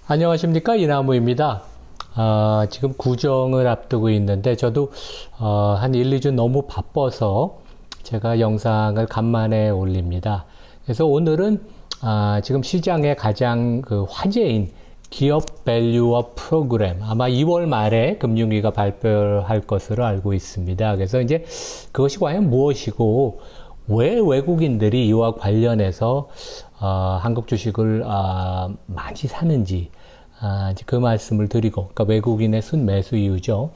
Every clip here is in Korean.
안녕하십니까, 이나무입니다. 지금 구정을 앞두고 있는데 저도 한 1, 2주 너무 바빠서 제가 영상을 간만에 올립니다. 그래서 오늘은 지금 시장에 가장 화제인 기업 밸류업 프로그램, 아마 2월 말에 금융위가 발표할 것으로 알고 있습니다. 그래서 이제 그것이 과연 무엇이고 왜 외국인들이 이와 관련해서 한국 주식을 많이 사는지 그 말씀을 드리고, 그러니까 외국인의 순매수 이유죠.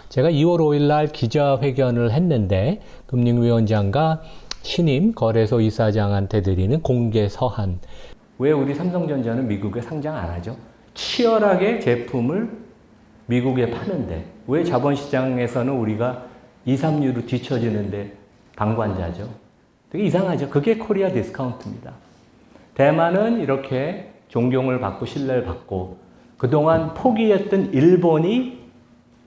제가 2월 5일 날 기자회견을 했는데 금융위원장과 신임 거래소 이사장한테 드리는 공개 서한. 왜 우리 삼성전자는 미국에 상장 안 하죠? 치열하게 제품을 미국에 파는데 왜 자본시장에서는 우리가 2, 3유로 뒤처지는데 방관자죠? 되게 이상하죠? 그게 코리아 디스카운트입니다. 대만은 이렇게 존경을 받고 신뢰를 받고 그동안 포기했던 일본이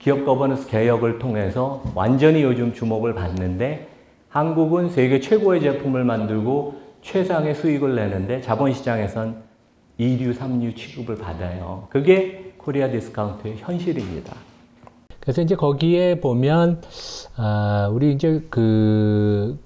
기업 거버넌스 개혁을 통해서 완전히 요즘 주목을 받는데 한국은 세계 최고의 제품을 만들고 최상의 수익을 내는데 자본시장에선 2류, 3류 취급을 받아요. 그게 코리아 디스카운트의 현실입니다. 그래서 이제 거기에 보면 우리 이제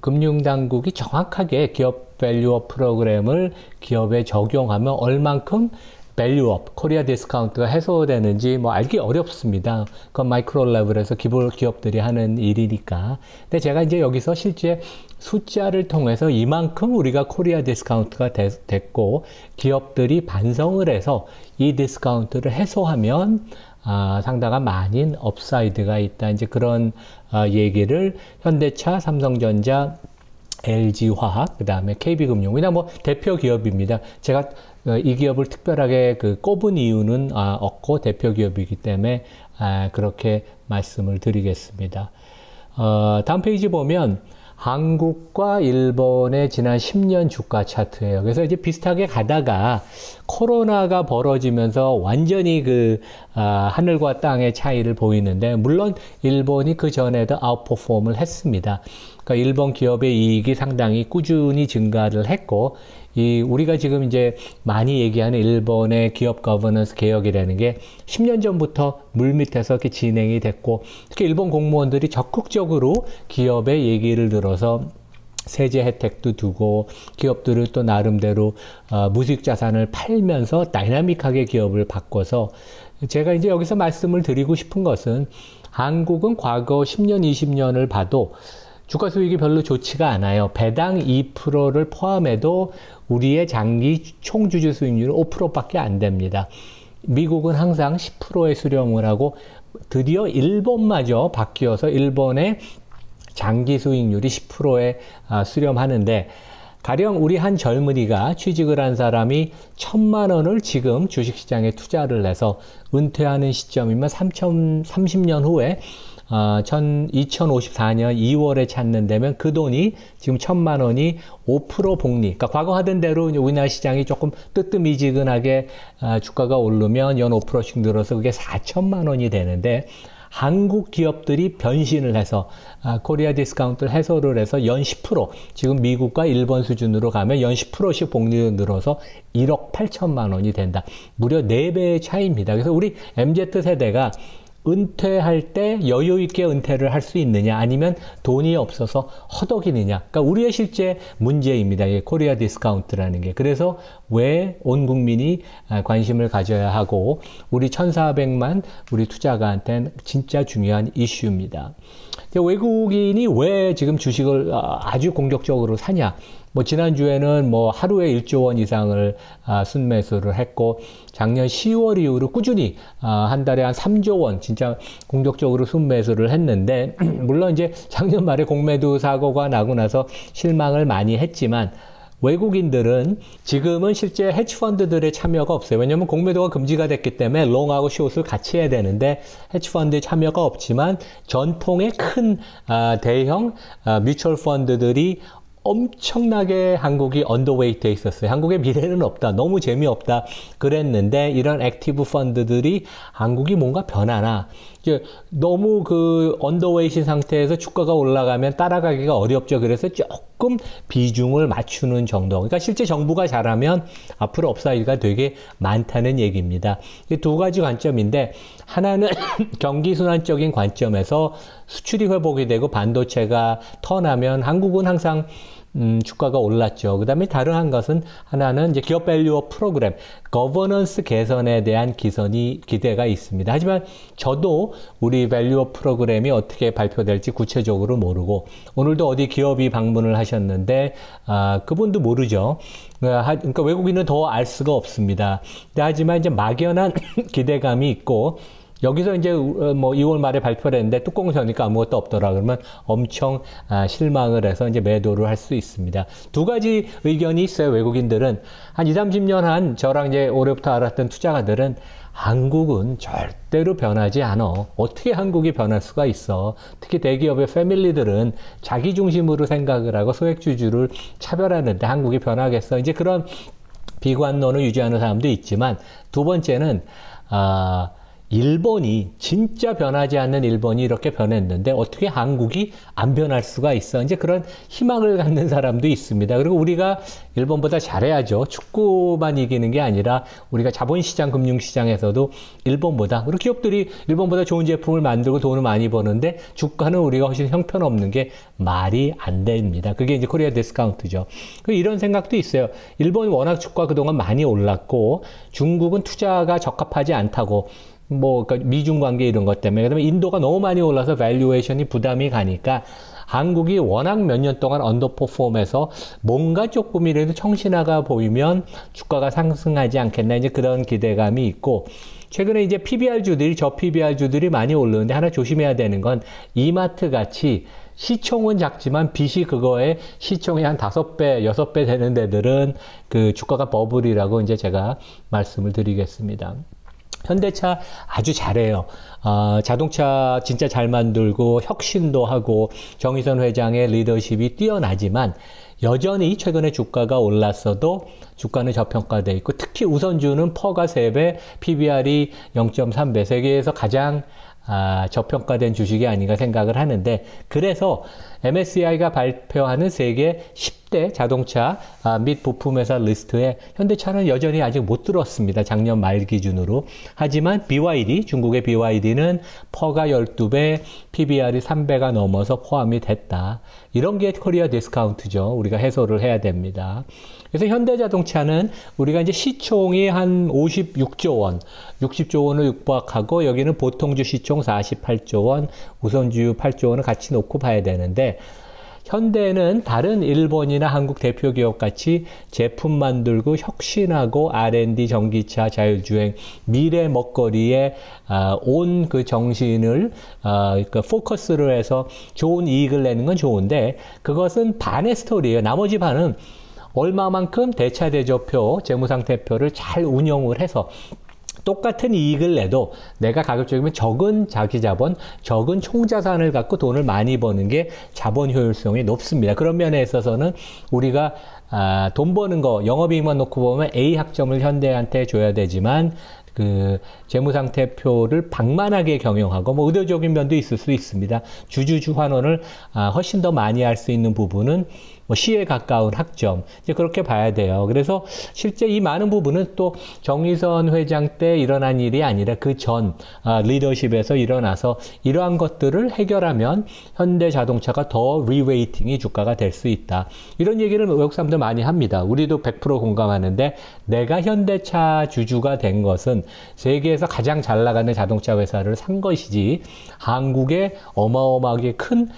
금융당국이 정확하게 기업 밸류업 프로그램을 기업에 적용하면 얼만큼 밸류업, 코리아 디스카운트가 해소되는지 알기 어렵습니다. 그건 마이크로 레벨에서 기업들이 하는 일이니까. 근데 제가 이제 여기서 실제 숫자를 통해서 이만큼 우리가 코리아 디스카운트가 됐고 기업들이 반성을 해서 이 디스카운트를 해소하면 상당한 많은 업사이드가 있다. 이제 그런 얘기를 현대차, 삼성전자, LG화학, 그 다음에 KB금융, 그냥 대표 기업입니다. 제가 이 기업을 특별하게 꼽은 이유는 없고 대표 기업이기 때문에 그렇게 말씀을 드리겠습니다. 다음 페이지 보면 한국과 일본의 지난 10년 주가 차트예요. 그래서 이제 비슷하게 가다가 코로나가 벌어지면서 완전히 하늘과 땅의 차이를 보이는데, 물론 일본이 그 전에도 아웃퍼폼을 했습니다. 그러니까 일본 기업의 이익이 상당히 꾸준히 증가를 했고, 우리가 지금 이제 많이 얘기하는 일본의 기업 거버넌스 개혁이라는 게 10년 전부터 물밑에서 이렇게 진행이 됐고, 특히 일본 공무원들이 적극적으로 기업의 얘기를 들어서 세제 혜택도 두고 기업들을 또 나름대로 무수익 자산을 팔면서 다이나믹하게 기업을 바꿔서, 제가 이제 여기서 말씀을 드리고 싶은 것은 한국은 과거 10년, 20년을 봐도 주가 수익이 별로 좋지가 않아요. 배당 2%를 포함해도 우리의 장기 총주주 수익률은 5%밖에 안 됩니다. 미국은 항상 10%의 수렴을 하고 드디어 일본마저 바뀌어서 일본의 장기 수익률이 10%에 수렴하는데, 가령 우리 한 젊은이가 취직을 한 사람이 1,000만 원을 지금 주식시장에 투자를 해서 은퇴하는 시점이면 30년 후에 2054년 2월에 찾는다면 그 돈이 지금 1,000만 원이 5% 복리, 그러니까 과거 하던 대로 우리나라 시장이 조금 뜨뜻미지근하게 주가가 오르면 연 5%씩 늘어서 그게 4,000만 원이 되는데, 한국 기업들이 변신을 해서 코리아 디스카운트를 해소를 해서 연 10%, 지금 미국과 일본 수준으로 가면 연 10%씩 복리로 늘어서 1억 8천만 원이 된다. 무려 4배의 차이입니다. 그래서 우리 MZ세대가 은퇴할 때 여유 있게 은퇴를 할 수 있느냐, 아니면 돈이 없어서 허덕이느냐. 그러니까 우리의 실제 문제입니다. 이 코리아 디스카운트라는 게. 그래서 왜 온 국민이 관심을 가져야 하고 우리 1,400만 우리 투자가한테는 진짜 중요한 이슈입니다. 외국인이 왜 지금 주식을 아주 공격적으로 사냐? 지난주에는 하루에 1조 원 이상을 순매수를 했고, 작년 10월 이후로 꾸준히 한 달에 한 3조 원 진짜 공격적으로 순매수를 했는데, 물론 이제 작년 말에 공매도 사고가 나고 나서 실망을 많이 했지만, 외국인들은 지금은 실제 헤지펀드들의 참여가 없어요. 왜냐하면 공매도가 금지가 됐기 때문에 롱하고 숏을 같이 해야 되는데 헤지펀드의 참여가 없지만 전통의 큰 대형 뮤추얼 펀드들이 엄청나게 한국이 언더웨이트에 있었어요. 한국의 미래는 없다. 너무 재미없다. 그랬는데 이런 액티브 펀드들이 한국이 뭔가 변하나 이제 너무 그 언더웨이트 상태에서 주가가 올라가면 따라가기가 어렵죠. 그래서 조금 비중을 맞추는 정도. 그러니까 실제 정부가 잘하면 앞으로 업사이드가 되게 많다는 얘기입니다. 이 두 가지 관점인데 하나는 경기순환적인 관점에서 수출이 회복이 되고 반도체가 턴하면 한국은 항상 주가가 올랐죠. 그 다음에 다른 한 것은 하나는 이제 기업 밸류업 프로그램, 거버넌스 개선에 대한 기대가 있습니다. 하지만 저도 우리 밸류업 프로그램이 어떻게 발표될지 구체적으로 모르고 오늘도 어디 기업이 방문을 하셨는데 그분도 모르죠. 그러니까 외국인은 더 알 수가 없습니다. 하지만 이제 막연한 기대감이 있고 여기서 이제 뭐 2월 말에 발표를 했는데 뚜껑 여니까 아무것도 없더라 그러면 엄청 실망을 해서 이제 매도를 할 수 있습니다. 두 가지 의견이 있어요. 외국인들은 한 20, 30년 한 저랑 이제 올해부터 알았던 투자가들은 한국은 절대로 변하지 않아. 어떻게 한국이 변할 수가 있어. 특히 대기업의 패밀리들은 자기 중심으로 생각을 하고 소액주주를 차별하는데 한국이 변하겠어. 이제 그런 비관론을 유지하는 사람도 있지만 두 번째는 일본이 진짜 변하지 않는 일본이 이렇게 변했는데 어떻게 한국이 안 변할 수가 있어. 이제 그런 희망을 갖는 사람도 있습니다. 그리고 우리가 일본보다 잘해야죠. 축구만 이기는 게 아니라 우리가 자본시장, 금융시장에서도 일본보다 그리고 기업들이 일본보다 좋은 제품을 만들고 돈을 많이 버는데 주가는 우리가 훨씬 형편없는 게 말이 안 됩니다. 그게 이제 코리아 디스카운트죠. 이런 생각도 있어요. 일본이 워낙 주가 그동안 많이 올랐고 중국은 투자가 적합하지 않다고 그러니까 미중 관계 이런 것 때문에 그다음에 인도가 너무 많이 올라서 밸류에이션이 부담이 가니까 한국이 워낙 몇 년 동안 언더퍼폼해서 뭔가 조금이라도 청신화가 보이면 주가가 상승하지 않겠나 이제 그런 기대감이 있고 최근에 이제 PBR주들이 저PBR주들이 많이 오르는데 하나 조심해야 되는 건 이마트 같이 시총은 작지만 빚이 그거에 시총이 한 5배, 6배 되는 데들은 그 주가가 버블이라고 이제 제가 말씀을 드리겠습니다. 현대차 아주 잘해요. 자동차 진짜 잘 만들고 혁신도 하고 정의선 회장의 리더십이 뛰어나지만 여전히 최근에 주가가 올랐어도 주가는 저평가돼 있고 특히 우선주는 퍼가 3배, PBR이 0.3배, 세계에서 가장 저평가된 주식이 아닌가 생각을 하는데 그래서 MSCI가 발표하는 세계 10대 자동차 및 부품회사 리스트에 현대차는 여전히 아직 못 들었습니다. 작년 말 기준으로. 하지만 BYD, 중국의 BYD는 퍼가 12배, PBR이 3배가 넘어서 포함이 됐다. 이런 게 코리아 디스카운트죠. 우리가 해소를 해야 됩니다. 그래서 현대자동차는 우리가 이제 시총이 한 56조 원, 60조 원을 육박하고 여기는 보통주 시총 48조 원, 우선주 8조 원을 같이 놓고 봐야 되는데 현대는 다른 일본이나 한국 대표 기업 같이 제품 만들고 혁신하고 R&D, 전기차, 자율주행, 미래 먹거리에 온 그 정신을 그 포커스를 해서 좋은 이익을 내는 건 좋은데 그것은 반의 스토리예요. 나머지 반은 얼마만큼 대차대조표, 재무상태표를 잘 운영을 해서 똑같은 이익을 내도 내가 가급적이면 적은 자기자본, 적은 총자산을 갖고 돈을 많이 버는 게 자본 효율성이 높습니다. 그런 면에 있어서는 우리가 돈 버는 거 영업이익만 놓고 보면 A 학점을 현대한테 줘야 되지만 그 재무상태표를 방만하게 경영하고 뭐 의도적인 면도 있을 수 있습니다. 주주주 환원을 훨씬 더 많이 할 수 있는 부분은 뭐 시에 가까운 학점 이제 그렇게 봐야 돼요. 그래서 실제 이 많은 부분은 또 정의선 회장 때 일어난 일이 아니라 그 전 리더십에서 일어나서 이러한 것들을 해결하면 현대자동차가 더 리웨이팅이 주가가 될 수 있다. 이런 얘기를 외국 사람들 많이 합니다. 우리도 100% 공감하는데 내가 현대차 주주가 된 것은 세계에서 가장 잘 나가는 자동차 회사를 산 것이지 한국의 어마어마하게 큰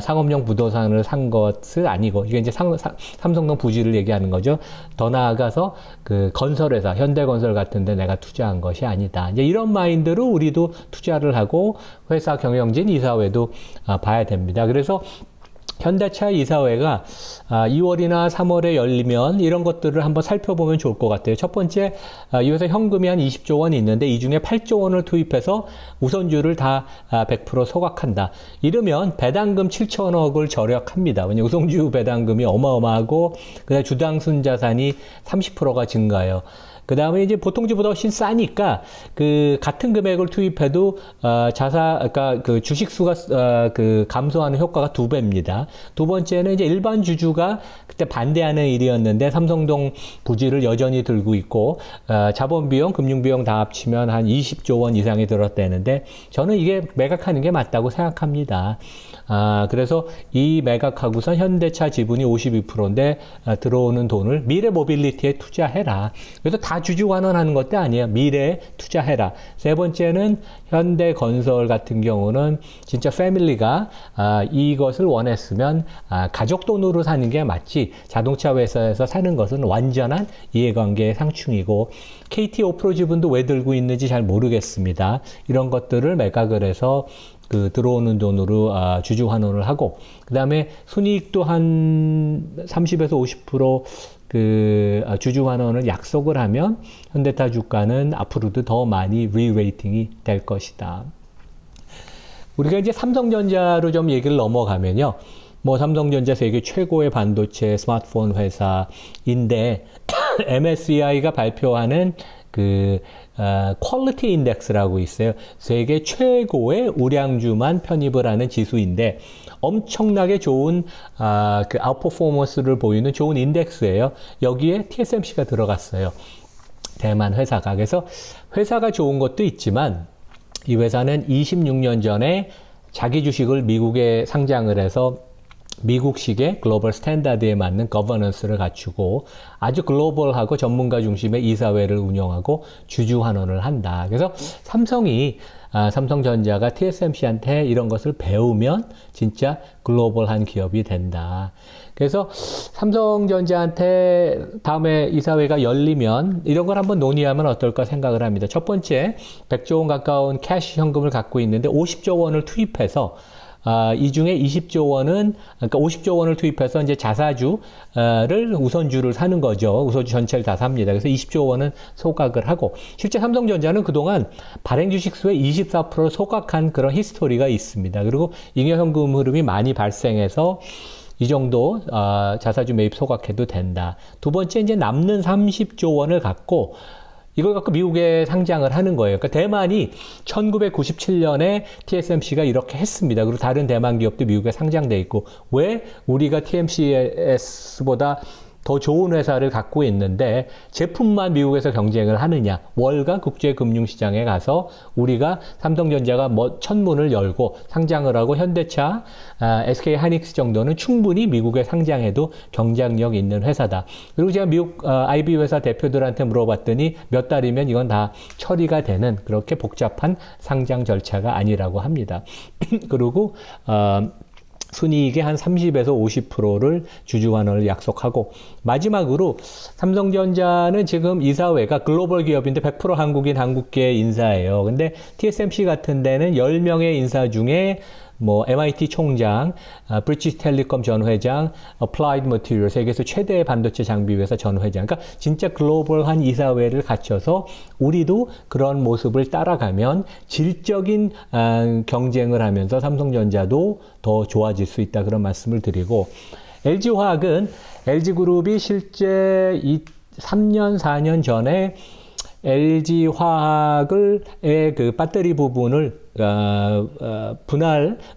상업용 부동산을 산 것은 아니고 이게 이제 삼성동 부지를 얘기하는 거죠. 더 나아가서 그 건설회사 현대건설 같은 데 내가 투자한 것이 아니다. 이제 이런 마인드로 우리도 투자를 하고 회사 경영진 이사회도 봐야 됩니다. 그래서 현대차 이사회가 2월이나 3월에 열리면 이런 것들을 한번 살펴보면 좋을 것 같아요. 첫 번째, 이 회사 현금이 한 20조 원이 있는데 이 중에 8조 원을 투입해서 우선주를 다 100% 소각한다. 이러면 배당금 7천억을 절약합니다. 왜냐하면 우선주 배당금이 어마어마하고 그다음에 주당 순자산이 30%가 증가해요. 그 다음에 이제 보통주보다 훨씬 싸니까 그 같은 금액을 투입해도 그러니까 그 주식 수가 그 감소하는 효과가 2배입니다. 두 번째는 이제 일반 주주가 그때 반대하는 일이었는데 삼성동 부지를 여전히 들고 있고 자본 비용, 금융 비용 다 합치면 한 20조 원 이상이 들었다는데 저는 이게 매각하는 게 맞다고 생각합니다. 그래서 이 매각하고선 현대차 지분이 52%인데 들어오는 돈을 미래 모빌리티에 투자해라. 그래서 다 주주 환원하는 것도 아니에요. 미래에 투자해라. 세 번째는 현대건설 같은 경우는 진짜 패밀리가 이것을 원했으면 가족 돈으로 사는 게 맞지 자동차 회사에서 사는 것은 완전한 이해관계의 상충이고 KT 오프로 지분도 왜 들고 있는지 잘 모르겠습니다. 이런 것들을 매각을 해서 그 들어오는 돈으로 주주 환원을 하고 그 다음에 순이익도 한 30에서 50% 그 주주 환원을 약속을 하면 현대차 주가는 앞으로도 더 많이 리레이팅이 될 것이다. 우리가 이제 삼성전자로 좀 얘기를 넘어가면요. 뭐 삼성전자 세계 최고의 반도체 스마트폰 회사인데 MSCI가 발표하는 그 퀄리티 인덱스라고 있어요. 세계 최고의 우량주만 편입을 하는 지수인데 엄청나게 좋은 그 아웃퍼포먼스를 보이는 좋은 인덱스예요. 여기에 TSMC가 들어갔어요. 대만 회사가. 그래서 회사가 좋은 것도 있지만 이 회사는 26년 전에 자기 주식을 미국에 상장을 해서 미국식의 글로벌 스탠다드에 맞는 거버넌스를 갖추고 아주 글로벌하고 전문가 중심의 이사회를 운영하고 주주 환원을 한다. 그래서 삼성전자가 TSMC한테 이런 것을 배우면 진짜 글로벌한 기업이 된다. 그래서 삼성전자한테 다음에 이사회가 열리면 이런 걸 한번 논의하면 어떨까 생각을 합니다. 첫 번째, 100조 원 가까운 캐시 현금을 갖고 있는데 50조 원을 투입해서 이 중에 20조 원은, 그러니까 50조 원을 투입해서 이제 자사주를 우선주를 사는 거죠. 우선주 전체를 다 삽니다. 그래서 20조 원은 소각을 하고, 실제 삼성전자는 그동안 발행 주식수의 24% 소각한 그런 히스토리가 있습니다. 그리고 잉여현금 흐름이 많이 발생해서 이 정도 자사주 매입 소각해도 된다. 두 번째, 이제 남는 30조 원을 갖고 이걸 갖고 미국에 상장을 하는 거예요. 그러니까 대만이 1997년에 TSMC가 이렇게 했습니다. 그리고 다른 대만 기업도 미국에 상장돼 있고 왜 우리가 TMCS보다 더 좋은 회사를 갖고 있는데 제품만 미국에서 경쟁을 하느냐. 월가 국제금융시장에 가서 우리가 삼성전자가 천문을 열고 상장을 하고 현대차, SK하이닉스 정도는 충분히 미국에 상장해도 경쟁력 있는 회사다. 그리고 제가 미국 IB 회사 대표들한테 물어봤더니 몇 달이면 이건 다 처리가 되는 그렇게 복잡한 상장 절차가 아니라고 합니다. 그리고 순이익의 한 30에서 50%를 주주 환원을 약속하고 마지막으로 삼성전자는 지금 이사회가 글로벌 기업인데 100% 한국인 한국계 인사예요. 근데 TSMC 같은 데는 10명의 인사 중에 뭐 MIT 총장, 브리티시 텔리콤 전 회장, 어플라이드 머티리얼 세계에서 최대의 반도체 장비 회사 전 회장. 그러니까 진짜 글로벌한 이사회를 갖춰서 우리도 그런 모습을 따라가면 질적인 경쟁을 하면서 삼성전자도 더 좋아질 수 있다. 그런 말씀을 드리고 LG화학은 LG그룹이 실제 3년, 4년 전에 LG화학의 그 배터리 부분을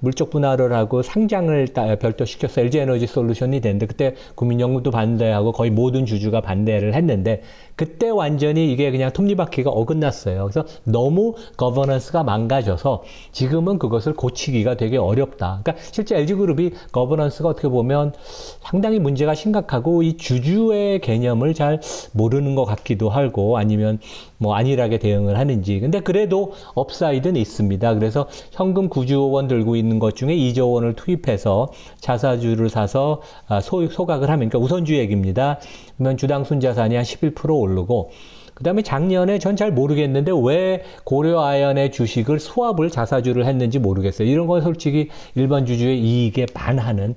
물적 분할을 하고 상장을 별도시켜서 LG에너지 솔루션이 됐는데 그때 국민연금도 반대하고 거의 모든 주주가 반대를 했는데 그때 완전히 이게 그냥 톱니바퀴가 어긋났어요. 그래서 너무 거버넌스가 망가져서 지금은 그것을 고치기가 되게 어렵다. 그러니까 실제 LG그룹이 거버넌스가 어떻게 보면 상당히 문제가 심각하고 이 주주의 개념을 잘 모르는 것 같기도 하고 아니면 뭐 안일하게 대응을 하는지. 근데 그래도 업사이드는 있습니다. 그래서 현금 9조 원 들고 있는 것 중에 2조 원을 투입해서 자사주를 사서 소각을 하면, 그러니까 우선주 얘기입니다. 그러면 주당 순자산이 한 11% 오르고, 그 다음에 작년에 전 잘 모르겠는데 왜 고려아연의 주식을 스왑을 자사주를 했는지 모르겠어요. 이런 건 솔직히 일반 주주의 이익에 반하는,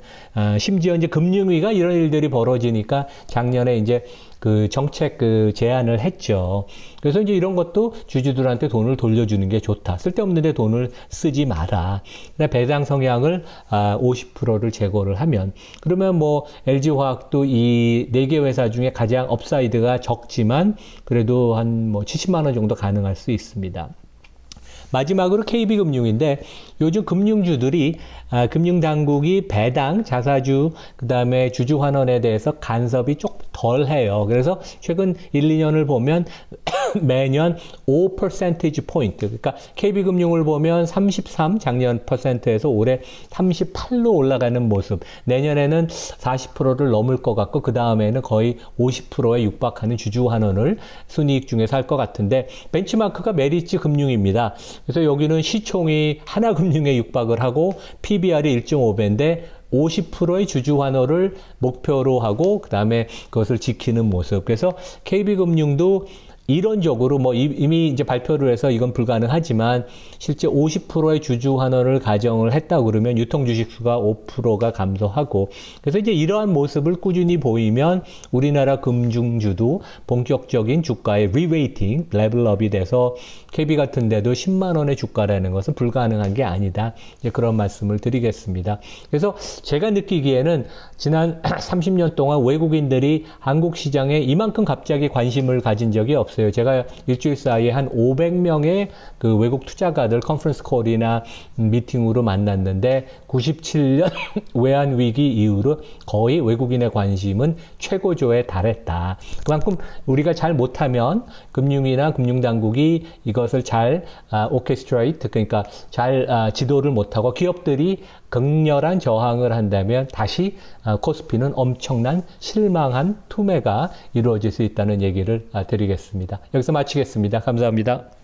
심지어 이제 금융위가 이런 일들이 벌어지니까 작년에 이제 그 정책 그 제안을 했죠. 그래서 이제 이런 것도 주주들한테 돈을 돌려주는 게 좋다. 쓸데없는데 돈을 쓰지 마라. 배당 성향을 50%를 제거를 하면, 그러면 뭐 LG화학도 이 4개 회사 중에 가장 업사이드가 적지만 그래도 한 뭐 70만 원 정도 가능할 수 있습니다. 마지막으로 KB금융인데, 요즘 금융주들이 금융당국이 배당, 자사주, 그 다음에 주주환원에 대해서 간섭이 조금 덜 해요. 그래서 최근 1, 2년을 보면 매년 5 퍼센티지 포인트, 그러니까 KB금융을 보면 33 작년 퍼센트에서 올해 38로 올라가는 모습, 내년에는 40%를 넘을 것 같고 그 다음에는 거의 50%에 육박하는 주주환원을 순이익 중에서 할 것 같은데, 벤치마크가 메리츠 금융입니다. 그래서 여기는 시총이 하나금융에 육박을 하고 PBR이 1.5배인데 50%의 주주 환호를 목표로 하고 그 다음에 그것을 지키는 모습. 그래서 KB금융도 이론적으로 뭐 이미 이제 발표를 해서 이건 불가능하지만 실제 50%의 주주 환원을 가정을 했다 그러면 유통 주식 수가 5%가 감소하고, 그래서 이제 이러한 모습을 꾸준히 보이면 우리나라 금융주도 본격적인 주가의 리웨이팅, 레벨업이 돼서 KB 같은 데도 10만 원의 주가라는 것은 불가능한 게 아니다. 이제 그런 말씀을 드리겠습니다. 그래서 제가 느끼기에는 지난 30년 동안 외국인들이 한국 시장에 이만큼 갑자기 관심을 가진 적이 없어요. 제가 일주일 사이에 한 500명의 그 외국 투자가들 컨퍼런스 콜이나 미팅으로 만났는데 97년 외환위기 이후로 거의 외국인의 관심은 최고조에 달했다. 그만큼 우리가 잘 못하면 금융이나 금융당국이 이것을 잘 오케스트레이트, 그러니까 잘 지도를 못하고 기업들이 극렬한 저항을 한다면 다시 코스피는 엄청난 실망한 투매가 이루어질 수 있다는 얘기를 드리겠습니다. 여기서 마치겠습니다. 감사합니다.